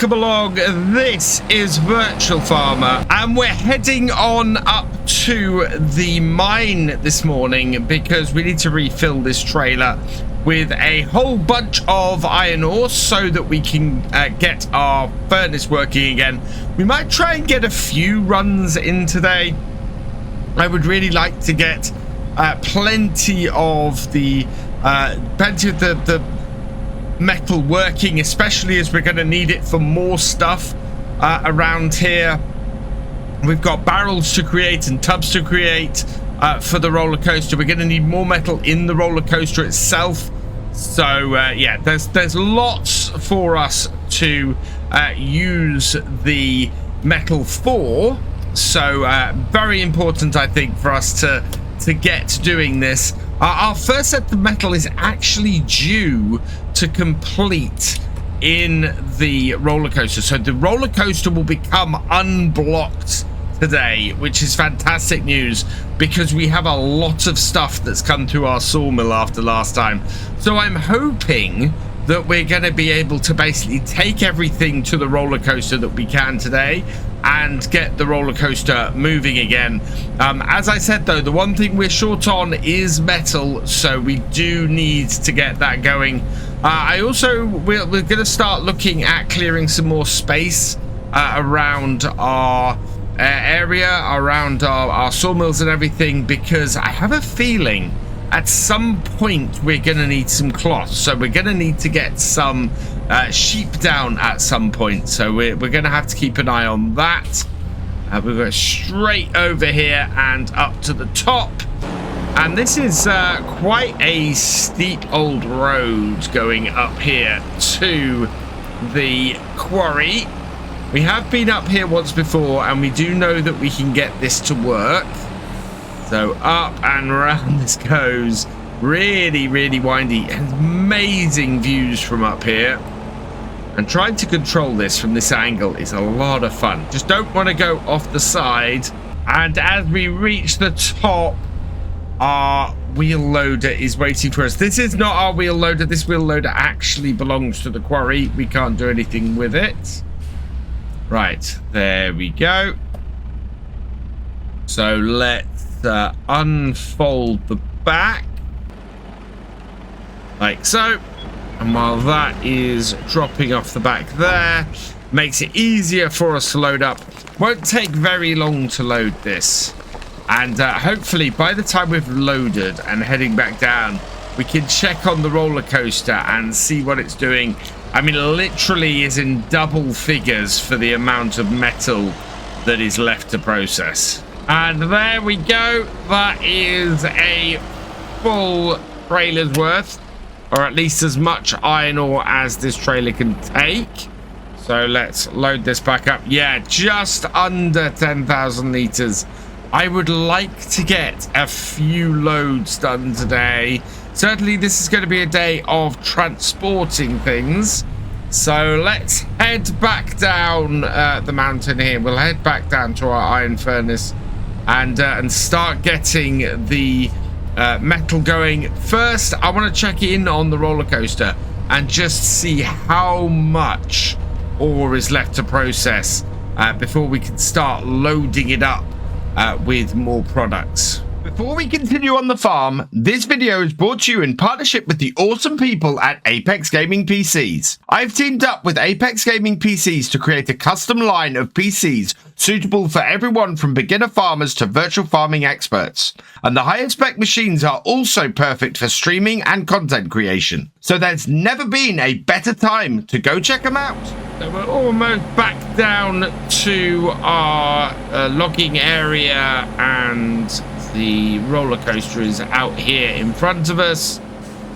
welcome along. This is Virtual Farmer, and we're heading on up to the mine this morning because we need to refill this trailer with a whole bunch of iron ore so that we can get our furnace working again. We might try and get a few runs in today. I would really like to get plenty of the metal working, especially as we're going to need it for more stuff around here. We've got barrels to create and tubs to create for the roller coaster. We're going to need more metal in the roller coaster itself. So yeah, there's lots for us to use the metal for. So very important, I think, for us to get doing this. Our first set of metal is actually due to complete in the roller coaster. So the roller coaster will become unblocked today, which is fantastic news because we have a lot of stuff that's come through our sawmill after last time. So I'm hoping that we're going to be able to basically take everything to the roller coaster that we can today and get the roller coaster moving again. As I said, though, the one thing we're short on is metal, so we do need to get that going. We're going to start looking at clearing some more space around our area, around our sawmills and everything, because I have a feeling at some point we're going to need some cloth. So we're going to need to get some sheep down at some point. So we're going to have to keep an eye on that. We'll go straight over here and up to the top. And this is quite a steep old road going up here to the quarry. We have been up here once before, and we do know that we can get this to work. So up and around this goes. Really, really windy. Amazing views from up here. And trying to control this from this angle is a lot of fun. Just don't want to go off the side. And as we reach the top, our wheel loader is waiting for us. This is not our wheel loader. This wheel loader actually belongs to the quarry. We can't do anything with it. Right, there we go. So let's unfold the back like so. And while that is dropping off the back there, makes it easier for us to load up. Won't take very long to load this. And hopefully by the time we've loaded and heading back down, we can check on the roller coaster and see what it's doing. I mean, literally is in double figures for the amount of metal that is left to process. And there we go. That is a full trailer's worth, or at least as much iron ore as this trailer can take. So let's load this back up. Yeah, just under 10,000 liters. I would like to get a few loads done today. Certainly this is going to be a day of transporting things. So let's head back down the mountain here. We'll head back down to our iron furnace and start getting the metal going. First, I want to check in on the roller coaster and just see how much ore is left to process before we can start loading it up with more products. Before we continue on the farm, this video is brought to you in partnership with the awesome people at Apex Gaming PCs. I've teamed up with Apex Gaming PCs to create a custom line of PCs suitable for everyone from beginner farmers to virtual farming experts. And the highest spec machines are also perfect for streaming and content creation. So there's never been a better time to go check them out. So we're almost back down to our logging area, and the roller coaster is out here in front of us.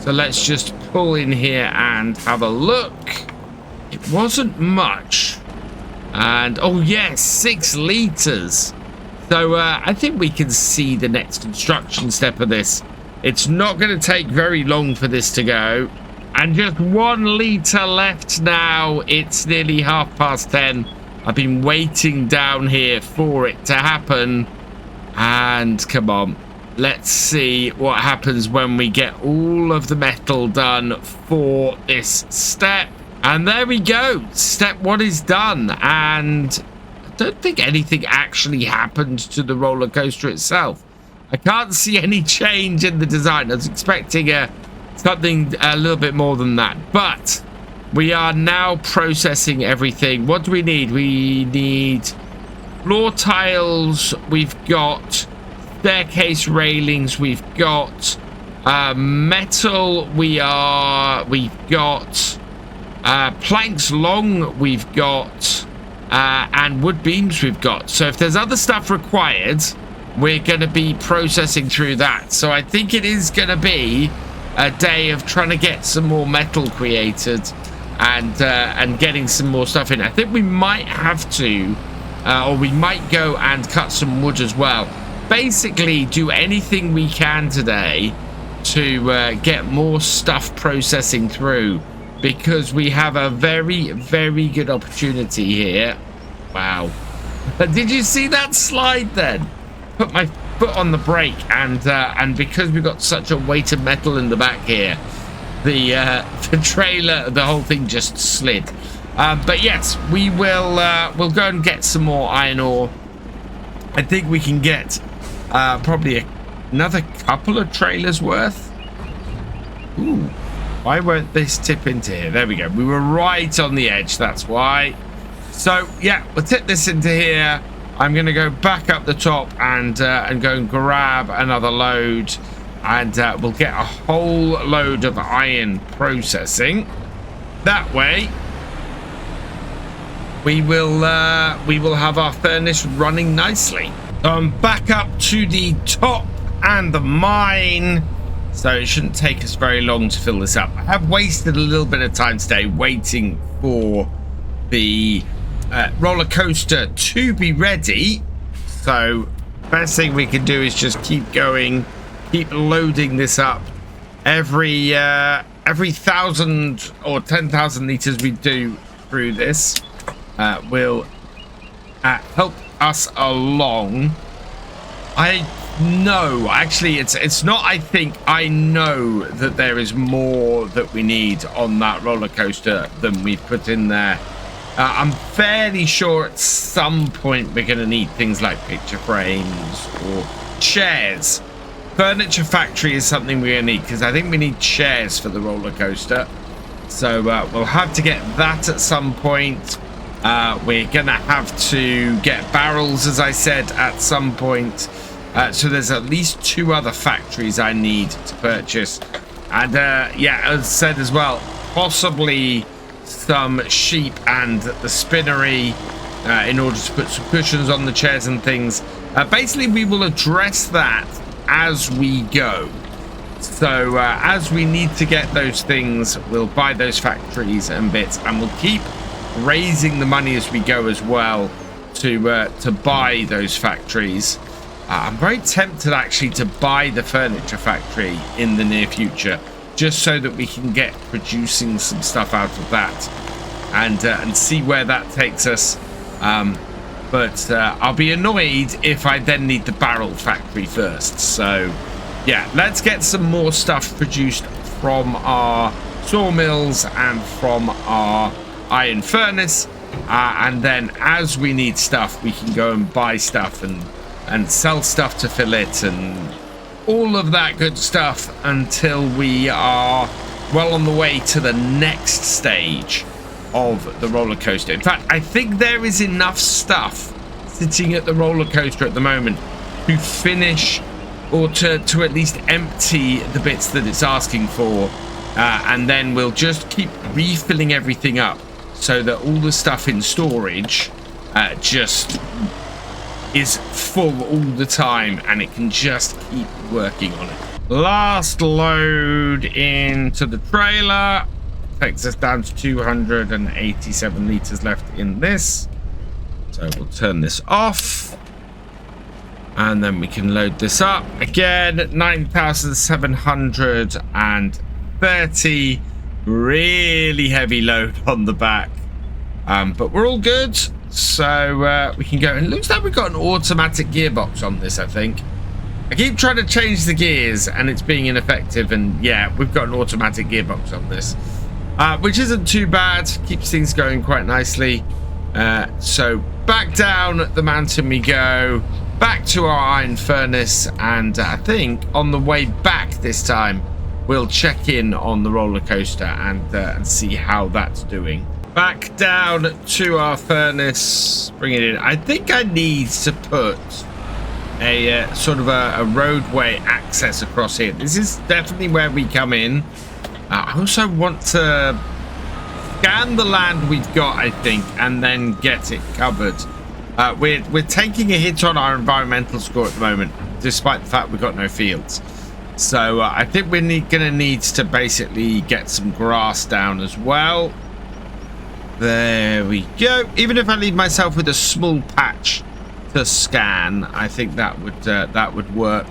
So let's just pull in here and have a look. It wasn't much. And oh yes, 6 liters. So I think we can see the next construction step of this. It's not going to take very long for this to go. And just 1 liter left now. It's nearly 10:30. I've been waiting down here for it to happen. And come on, let's see what happens when we get all of the metal done for this step. And there we go. Step 1 is done. And I don't think anything actually happened to the roller coaster itself. I can't see any change in the design. I was expecting something a little bit more than that. But we are now processing everything. What do we need? We need floor tiles. We've got staircase railings. We've got metal. We've got planks long. We've got and wood beams we've got. So if there's other stuff required, we're going to be processing through that. So I think it is going to be a day of trying to get some more metal created and getting some more stuff in. I think we might have to or we might go and cut some wood as well. Basically do anything we can today to get more stuff processing through, because we have a very, very good opportunity here. Wow. Did you see that slide then? Put my foot on the brake, and because we've got such a weight of metal in the back here, the trailer, the whole thing just slid. But yes, we will we'll go and get some more iron ore. I think we can get probably another couple of trailers worth. Ooh, why won't this tip into here? There we go. We were right on the edge, that's why. So yeah, we'll tip this into here. I'm going to go back up the top and go and grab another load, and we'll get a whole load of iron processing. That way, we will have our furnace running nicely. So I'm back up to the top and the mine, so it shouldn't take us very long to fill this up. I have wasted a little bit of time today waiting for the roller coaster to be ready. So best thing we can do is just keep going, keep loading this up. Every 1,000 or 10,000 liters we do through this will help us along. I know, actually it's not I think, I know that there is more that we need on that roller coaster than we've put in there. I'm fairly sure at some point we're going to need things like picture frames or chairs. Furniture factory is something we're going to need, because I think we need chairs for the roller coaster. So we'll have to get that at some point. We're going to have to get barrels, as I said, at some point. So there's at least 2 other factories I need to purchase. And yeah, as said as well, possibly some sheep and the spinnery in order to put some cushions on the chairs and things. Basically, we will address that as we go. So as we need to get those things, we'll buy those factories and bits, and we'll keep raising the money as we go as well to buy those factories. I'm very tempted actually to buy the furniture factory in the near future, just so that we can get producing some stuff out of that and see where that takes us. But I'll be annoyed if I then need the barrel factory first. So yeah, let's get some more stuff produced from our sawmills and from our iron furnace, and then as we need stuff, we can go and buy stuff and sell stuff to fill it and all of that good stuff until we are well on the way to the next stage of the roller coaster. In fact, I think there is enough stuff sitting at the roller coaster at the moment to finish, or to at least empty the bits that it's asking for, and then we'll just keep refilling everything up so that all the stuff in storage just is full all the time, and it can just keep working on it. Last load into the trailer takes us down to 287 liters left in this. So we'll turn this off, and then we can load this up again. 9,730, really heavy load on the back, but we're all good. So we can go, and it looks like we've got an automatic gearbox on this. I think I keep trying to change the gears and it's being ineffective, and yeah, we've got an automatic gearbox on this. which isn't too bad. Keeps things going quite nicely. So back down the mountain we go, back to our iron furnace, and I think on the way back this time we'll check in on the roller coaster and see how that's doing. Back down to our furnace, bring it in. I think I need to put a sort of a roadway access across here. This is definitely where we come in. I also want to scan the land we've got, I think, and then get it covered. We're taking a hit on our environmental score at the moment, despite the fact we've got no fields. So I think we're gonna need to basically get some grass down as well. There we go. Even if I leave myself with a small patch to scan, I think that would work.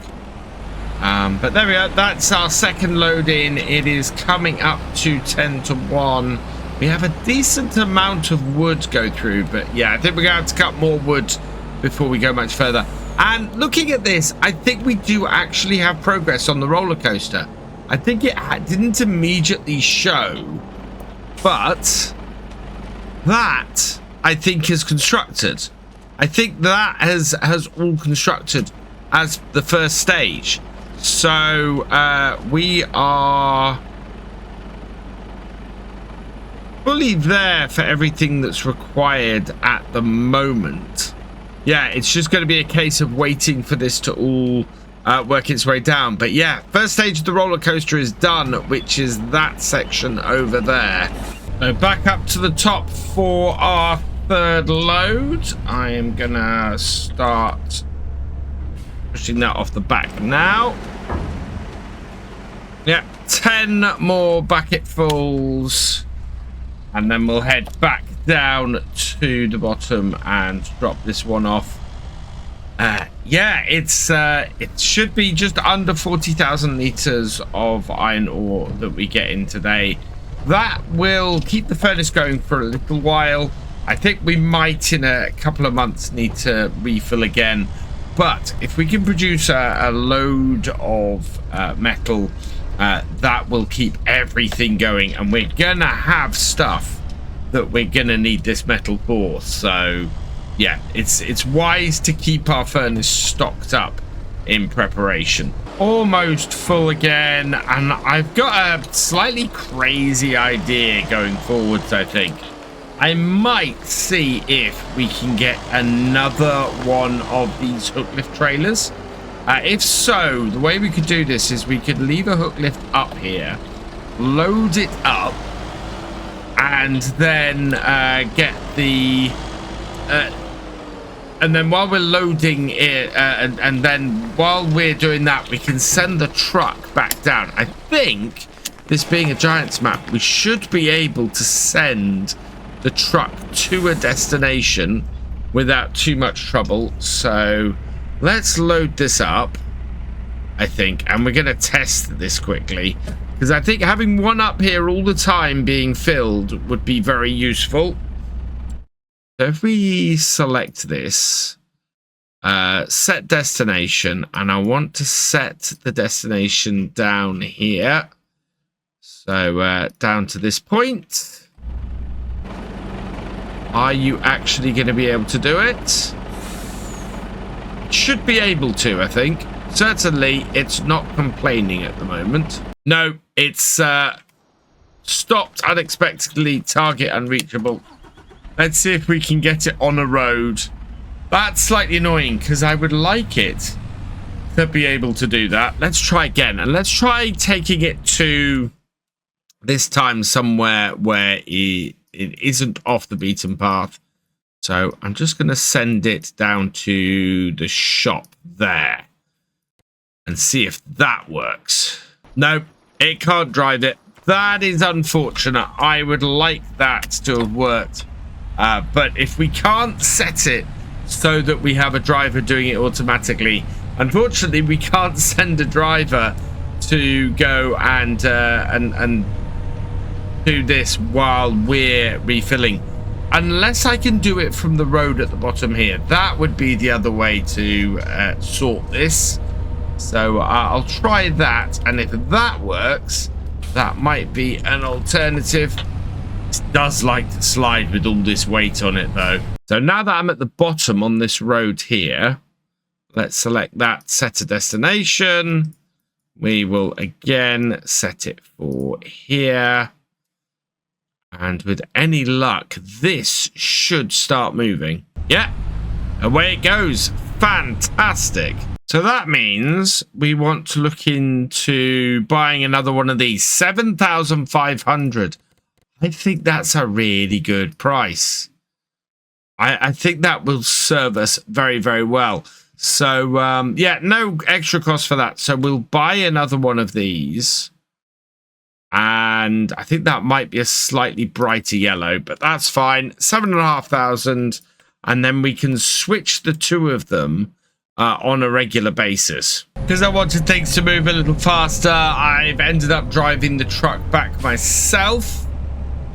But there we are. That's our second load in. It is coming up to 10 to 1. We have a decent amount of wood go through, but yeah, I think we're going to have to cut more wood before we go much further. And looking at this, I think we do actually have progress on the roller coaster. I think it didn't immediately show, but that I think is constructed. I think that has all constructed as the first stage. So we are fully there for everything that's required at the moment. Yeah, it's just going to be a case of waiting for this to all work its way down. But yeah, first stage of the roller coaster is done, which is that section over there. So back up to the top for our third load. I am gonna start pushing that off the back now. Yeah, 10 more bucketfuls, and then we'll head back down to the bottom and drop this one off. Yeah, it should be just under 40,000 liters of iron ore that we get in today. That will keep the furnace going for a little while. I think we might in a couple of months need to refill again, but if we can produce a load of metal, that will keep everything going, and we're gonna have stuff that we're gonna need this metal for. So yeah, it's wise to keep our furnace stocked up in preparation. Almost full again, and I've got a slightly crazy idea going forwards. I think I might see if we can get another one of these hook lift trailers. If so, the way we could do this is we could leave a hook lift up here, load it up, and then get the and then while we're loading it, and then while we're doing that, we can send the truck back down. I think, this being a Giants map, we should be able to send the truck to a destination without too much trouble. So let's load this up, I think, and we're going to test this quickly, because I think having one up here all the time being filled would be very useful. So if we select this, set destination, and I want to set the destination down here. So down to this point. Are you actually going to be able to do it? Should be able to, I think. Certainly, it's not complaining at the moment. No, it's stopped unexpectedly, target unreachable. Let's see if we can get it on a road. That's slightly annoying because I would like it to be able to do that. Let's try again, and let's try taking it to this time somewhere where it isn't off the beaten path. So I'm just going to send it down to the shop there and see if that works. No, it can't drive it. That is unfortunate. I would like that to have worked. But if we can't set it so that we have a driver doing it automatically, unfortunately, we can't send a driver to go and do this while we're refilling. Unless I can do it from the road at the bottom here. That would be the other way to sort this. So I'll try that, and if that works, that might be an alternative. It does like to slide with all this weight on it though. So now that I'm at the bottom on this road here, let's select that, set a destination. We will again set it for here. And with any luck, this should start moving. Yeah, away it goes. Fantastic. So that means we want to look into buying another one of these. 7,500. I think that's a really good price. I think that will serve us very, very well. So, yeah, no extra cost for that. So we'll buy another one of these. And I think that might be a slightly brighter yellow, but that's fine. 7,500. And then we can switch the two of them on a regular basis. Because I wanted things to move a little faster, I've ended up driving the truck back myself.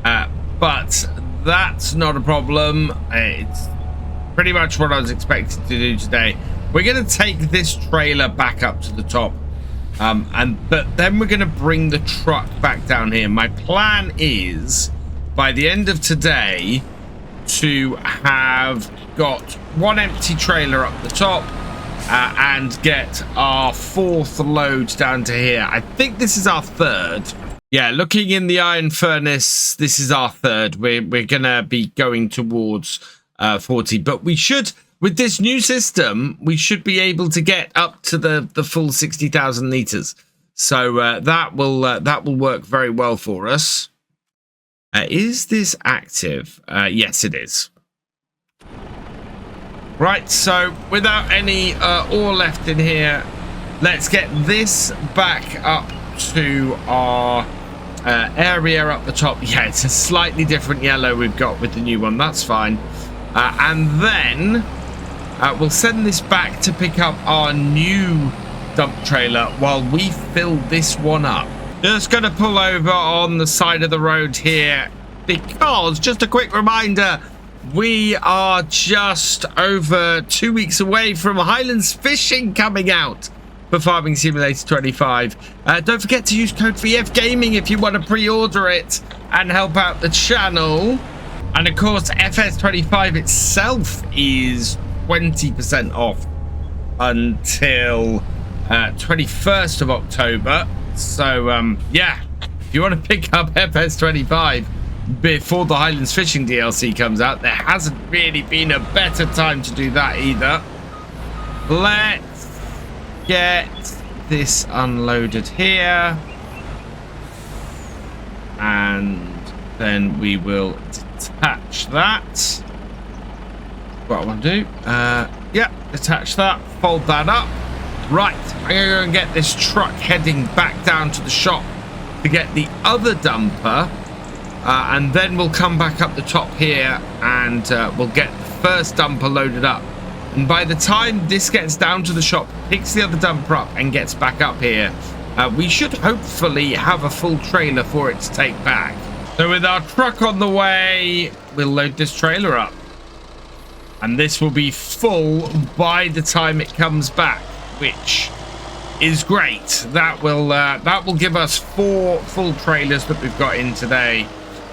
But that's not a problem. It's pretty much what I was expecting to do today. We're going to take this trailer back up to the top. But then we're going to bring the truck back down here. My plan is, by the end of today, to have got one empty trailer up the top and get our fourth load down to here. I think this is our third. Yeah, looking in the iron furnace, this is our third. We're going to be going towards 40. But we should, with this new system, we should be able to get up to the full 60,000 litres. So that will work very well for us. Is this active? Yes, it is. Right, so without any ore left in here, let's get this back up to our area up the top. Yeah, it's a slightly different yellow we've got with the new one. That's fine. And then we'll send this back to pick up our new dump trailer while we fill this one up. Just going to pull over on the side of the road here because, just a quick reminder, we are just over 2 weeks away from Highlands Fishing coming out for Farming Simulator 25. Don't forget to use code VFGAMING if you want to pre-order it and help out the channel. And of course, FS25 itself is 20% off until 21st of October. So, yeah, if you want to pick up FS25 before the Highlands Fishing DLC comes out, there hasn't really been a better time to do that either. Let's get this unloaded here. And then we will detach that. What I want to do, yeah, detach that, fold that up. Right, I'm gonna go and get this truck heading back down to the shop to get the other dumper, and then we'll come back up the top here and we'll get the first dumper loaded up. And by the time this gets down to the shop, picks the other dumper up and gets back up here, we should hopefully have a full trailer for it to take back. So with our truck on the way, we'll load this trailer up. And this will be full by the time it comes back, which is great. That will give us 4 full trailers that we've got in today.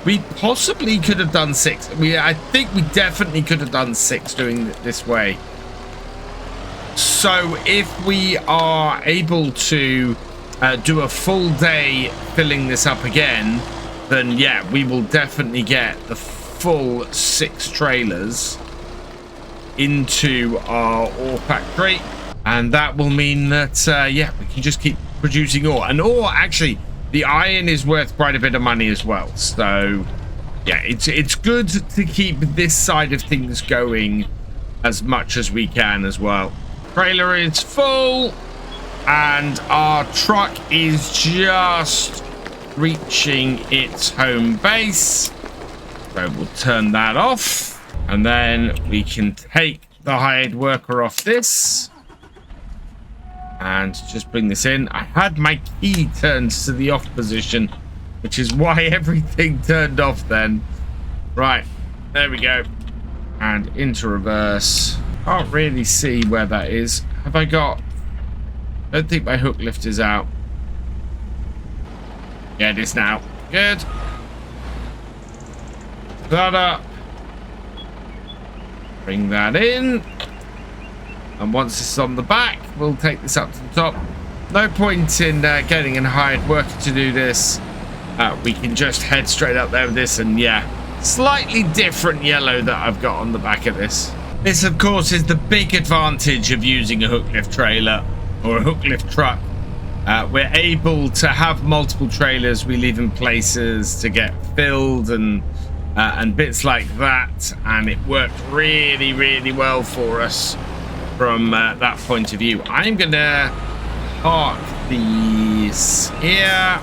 We possibly could have done 6. I think we definitely could have done 6 doing it this way. So if we are able to do a full day filling this up again, then yeah, we will definitely get the full 6 trailers into our ore factory, and that will mean that yeah, we can just keep producing ore. And ore, actually, the iron is worth quite a bit of money as well. So yeah, it's good to keep this side of things going as much as we can as well. Trailer is full, and our truck is just reaching its home base. So we'll turn that off. And then we can take the hired worker off this and just bring this in. I had my key turned to the off position, which is why everything turned off then. Right, there we go. And into reverse. Can't really see where that is. Have I got... I don't think my hook lift is out. Yeah, it is now. Good. That up. Bring that in. And once it's on the back, we'll take this up to the top. No point in getting a hired worker to do this. We can just head straight up there with this, and yeah, slightly different yellow that I've got on the back of this. This, of course, is the big advantage of using a hook lift trailer or a hook lift truck. We're able to have multiple trailers we leave in places to get filled and bits like that, and it worked really, really well for us from that point of view. I'm gonna park these here.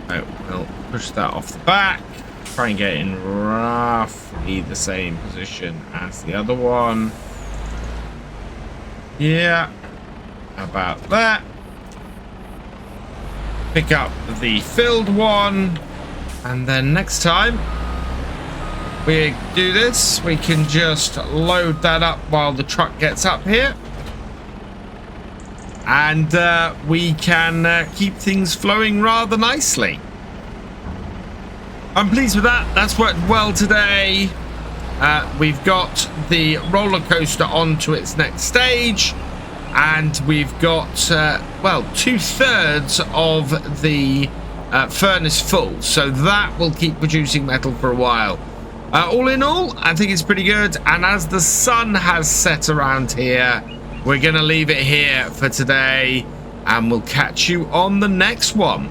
Oh, we'll push that off the back. Try and get in roughly the same position as the other one. Yeah. How about that? Pick up the filled one. And then next time we do this, we can just load that up while the truck gets up here. And we can keep things flowing rather nicely. I'm pleased with that. That's worked well today. We've got the roller coaster on to its next stage. And we've got, well, 2/3 of the furnace full. So that will keep producing metal for a while. All in all, I think it's pretty good. And as the sun has set around here, we're going to leave it here for today. And we'll catch you on the next one.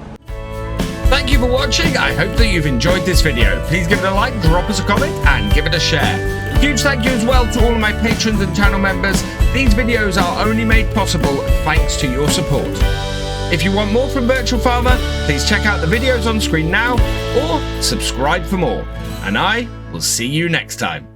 Thank you for watching. I hope that you've enjoyed this video. Please give it a like, drop us a comment, and give it a share. Huge thank you as well to all of my patrons and channel members. These videos are only made possible thanks to your support. If you want more from Virtual Farmer, please check out the videos on screen now or subscribe for more. And I will see you next time.